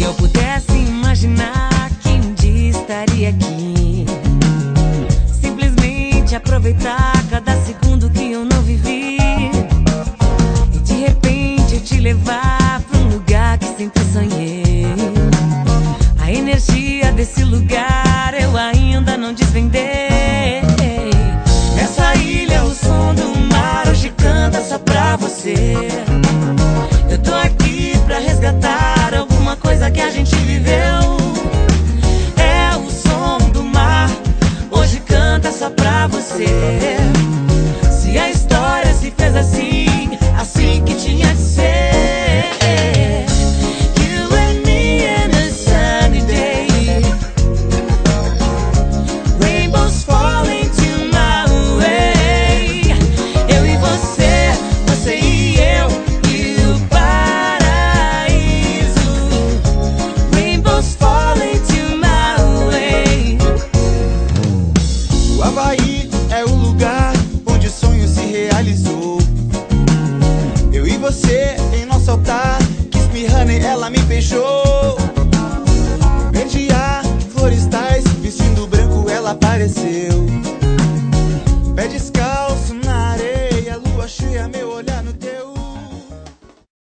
eu pudesse imaginar que um dia estaria aqui, simplesmente aproveitar cada segundo que eu não vivi, e de repente eu te levar pra um lugar que sempre sonhei. A energia desse lugar eu ainda não desvendei. Nessa ilha o som do mar hoje canta só pra você. Eu tô aqui pra resgatar alguma coisa que a gente viveu. É o som do mar, hoje canta só pra você. Se a história se fez assim, assim que tinha de ser. You and me in a sunny day, rainbows falling to my way. Eu e você, você e eu, e o paraíso. Rainbows falling to my way. O Havaí é o lugar onde o sonho se realizou. Eu e você em nosso altar, Kiss Me Honey, ela me beijou. Verdear, florestais, vestindo branco ela apareceu. Pé